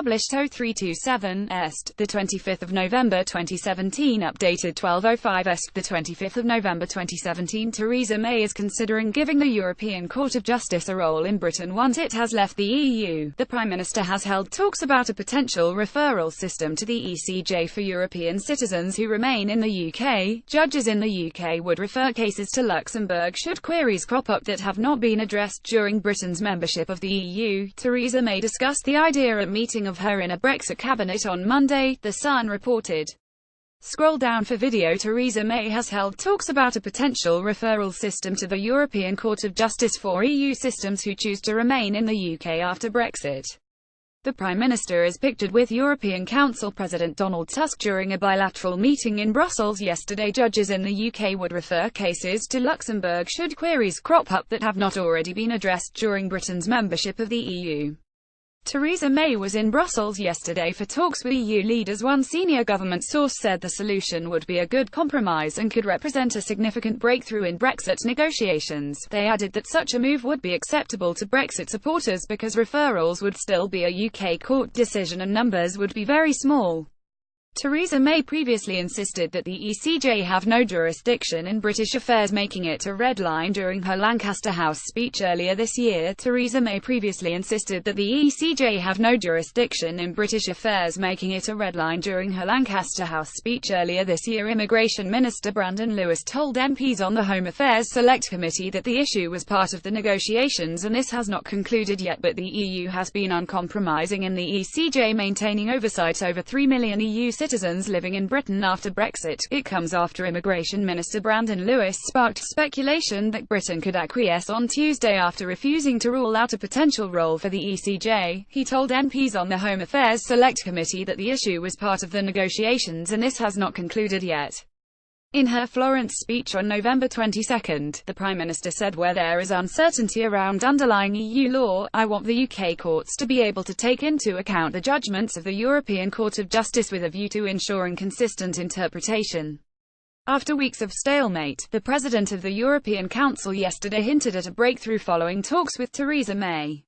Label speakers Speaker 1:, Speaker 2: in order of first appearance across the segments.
Speaker 1: published 0327 Est, the 25th of November 2017, updated 1205 Est, the 25th of November 2017. Theresa May is considering giving the European Court of Justice a role in Britain once it has left the EU. The Prime Minister has held talks about a potential referral system to the ECJ for European citizens who remain in the UK. Judges in the UK would refer cases to Luxembourg should queries crop up that have not been addressed during Britain's membership of the EU. Theresa May discussed the idea at a meeting of her in a Brexit cabinet on Monday, The Sun reported. Scroll down for video. Theresa May has held talks about a potential referral system to the European Court of Justice for EU citizens who choose to remain in the UK after Brexit. The Prime Minister is pictured with European Council President Donald Tusk during a bilateral meeting in Brussels yesterday. Judges in the UK would refer cases to Luxembourg should queries crop up that have not already been addressed during Britain's membership of the EU. Theresa May was in Brussels yesterday for talks with EU leaders. One senior government source said the solution would be a good compromise and could represent a significant breakthrough in Brexit negotiations. They added that such a move would be acceptable to Brexit supporters because referrals would still be a UK court decision and numbers would be very small. Theresa May previously insisted that the ECJ have no jurisdiction in British affairs, making it a red line during her Lancaster House speech earlier this year. Theresa May previously insisted that the ECJ have no jurisdiction in British affairs, making it a red line during her Lancaster House speech earlier this year. Immigration Minister Brandon Lewis told MPs on the Home Affairs Select Committee that the issue was part of the negotiations and this has not concluded yet, but the EU has been uncompromising in the ECJ, maintaining oversight over 3 million EU citizens living in Britain after Brexit. It comes after Immigration Minister Brandon Lewis sparked speculation that Britain could acquiesce on Tuesday after refusing to rule out a potential role for the ECJ. He told MPs on the Home Affairs Select Committee that the issue was part of the negotiations and this has not concluded yet. In her Florence speech on November 22, the Prime Minister said, "Where there is uncertainty around underlying EU law, I want the UK courts to be able to take into account the judgments of the European Court of Justice with a view to ensuring consistent interpretation." After weeks of stalemate, the President of the European Council yesterday hinted at a breakthrough following talks with Theresa May.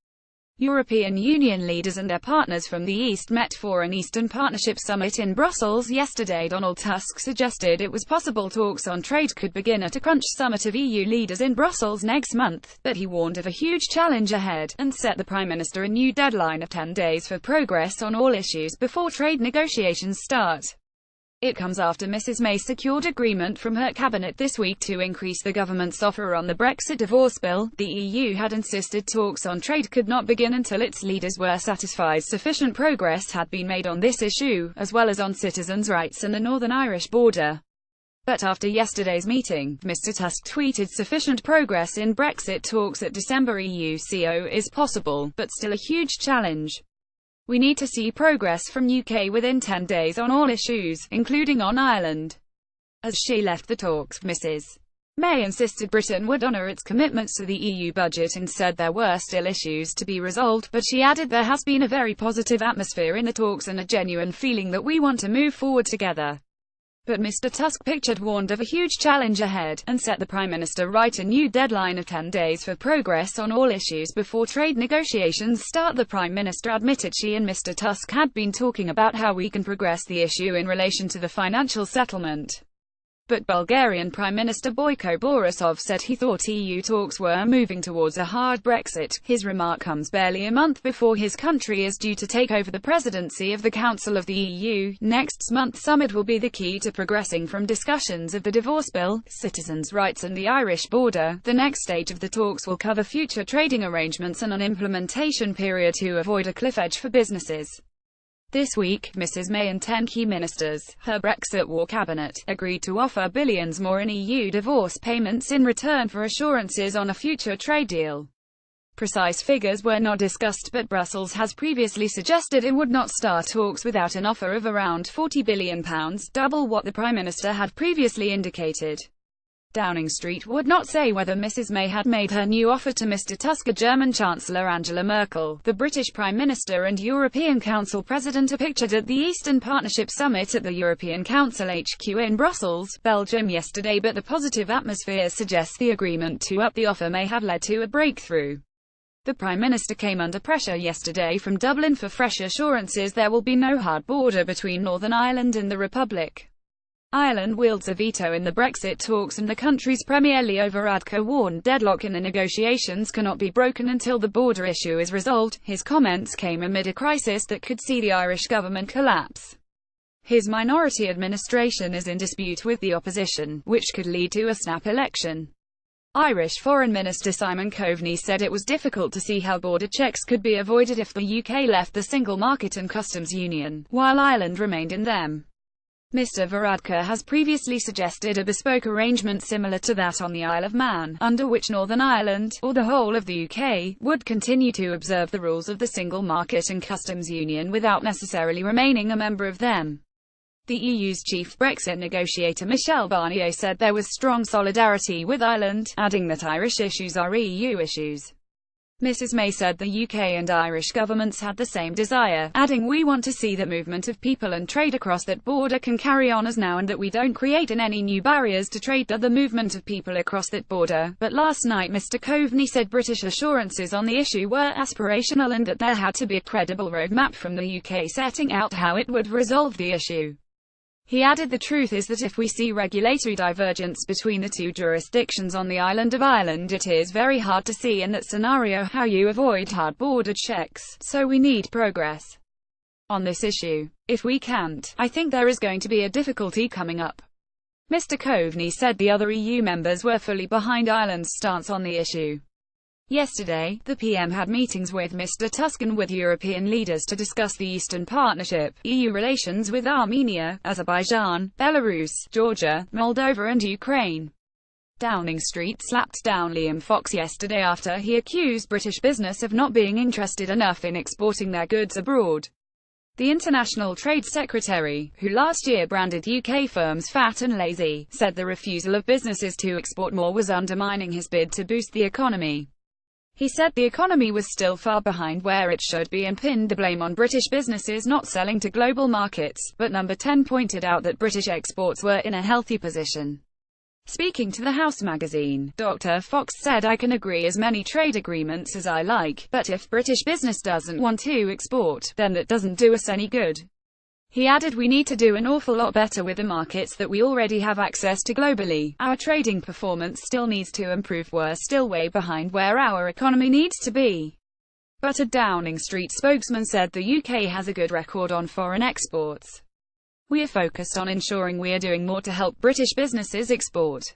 Speaker 1: European Union leaders and their partners from the East met for an Eastern Partnership summit in Brussels yesterday. Donald Tusk suggested it was possible talks on trade could begin at a crunch summit of EU leaders in Brussels next month, but he warned of a huge challenge ahead, and set the Prime Minister a new deadline of 10 days for progress on all issues before trade negotiations start. It comes after Mrs May secured agreement from her cabinet this week to increase the government's offer on the Brexit divorce bill. The EU had insisted talks on trade could not begin until its leaders were satisfied sufficient progress had been made on this issue, as well as on citizens' rights and the Northern Irish border. But after yesterday's meeting, Mr Tusk tweeted, "Sufficient progress in Brexit talks at December EU-CO is possible, but still a huge challenge. We need to see progress from UK within 10 days on all issues, including on Ireland." As she left the talks, Mrs May insisted Britain would honour its commitments to the EU budget and said there were still issues to be resolved, but she added there has been a very positive atmosphere in the talks and a genuine feeling that we want to move forward together. But Mr Tusk warned of a huge challenge ahead, and set the Prime Minister right a new deadline of 10 days for progress on all issues before trade negotiations start. The Prime Minister admitted she and Mr Tusk had been talking about how we can progress the issue in relation to the financial settlement. But Bulgarian Prime Minister Boyko Borisov said he thought EU talks were moving towards a hard Brexit. His remark comes barely a month before his country is due to take over the presidency of the Council of the EU. Next month's summit will be the key to progressing from discussions of the divorce bill, citizens' rights and the Irish border. The next stage of the talks will cover future trading arrangements and an implementation period to avoid a cliff edge for businesses. This week, Mrs May and 10 key ministers, her Brexit war cabinet, agreed to offer billions more in EU divorce payments in return for assurances on a future trade deal. Precise figures were not discussed, but Brussels has previously suggested it would not start talks without an offer of around £40 billion, double what the Prime Minister had previously indicated. Downing Street would not say whether Mrs May had made her new offer to Mr Tusk. German Chancellor Angela Merkel, the British Prime Minister and European Council President are pictured at the Eastern Partnership Summit at the European Council HQ in Brussels, Belgium yesterday, but the positive atmosphere suggests the agreement to up the offer may have led to a breakthrough. The Prime Minister came under pressure yesterday from Dublin for fresh assurances there will be no hard border between Northern Ireland and the Republic. Ireland wields a veto in the Brexit talks and the country's Premier Leo Varadkar warned deadlock in the negotiations cannot be broken until the border issue is resolved. His comments came amid a crisis that could see the Irish government collapse. His minority administration is in dispute with the opposition, which could lead to a snap election. Irish Foreign Minister Simon Coveney said it was difficult to see how border checks could be avoided if the UK left the single market and customs union, while Ireland remained in them. Mr Varadkar has previously suggested a bespoke arrangement similar to that on the Isle of Man, under which Northern Ireland, or the whole of the UK, would continue to observe the rules of the single market and customs union without necessarily remaining a member of them. The EU's chief Brexit negotiator Michel Barnier said there was strong solidarity with Ireland, adding that Irish issues are EU issues. Mrs May said the UK and Irish governments had the same desire, adding, "We want to see that movement of people and trade across that border can carry on as now and that we don't create any new barriers to trade or the movement of people across that border." But last night Mr Coveney said British assurances on the issue were aspirational and that there had to be a credible roadmap from the UK setting out how it would resolve the issue. He added, "The truth is that if we see regulatory divergence between the two jurisdictions on the island of Ireland, it is very hard to see in that scenario how you avoid hard border checks, so we need progress on this issue. If we can't, I think there is going to be a difficulty coming up." Mr Coveney said the other EU members were fully behind Ireland's stance on the issue. Yesterday, the PM had meetings with Mr Tusk and with European leaders to discuss the Eastern Partnership, EU relations with Armenia, Azerbaijan, Belarus, Georgia, Moldova and Ukraine. Downing Street slapped down Liam Fox yesterday after he accused British business of not being interested enough in exporting their goods abroad. The International Trade Secretary, who last year branded UK firms fat and lazy, said the refusal of businesses to export more was undermining his bid to boost the economy. He said the economy was still far behind where it should be and pinned the blame on British businesses not selling to global markets, but Number 10 pointed out that British exports were in a healthy position. Speaking to the House magazine, Dr. Fox said, "I can agree as many trade agreements as I like, but if British business doesn't want to export, then that doesn't do us any good." He added, "We need to do an awful lot better with the markets that we already have access to globally. Our trading performance still needs to improve. We're still way behind where our economy needs to be." But a Downing Street spokesman said the UK has a good record on foreign exports. "We are focused on ensuring we are doing more to help British businesses export."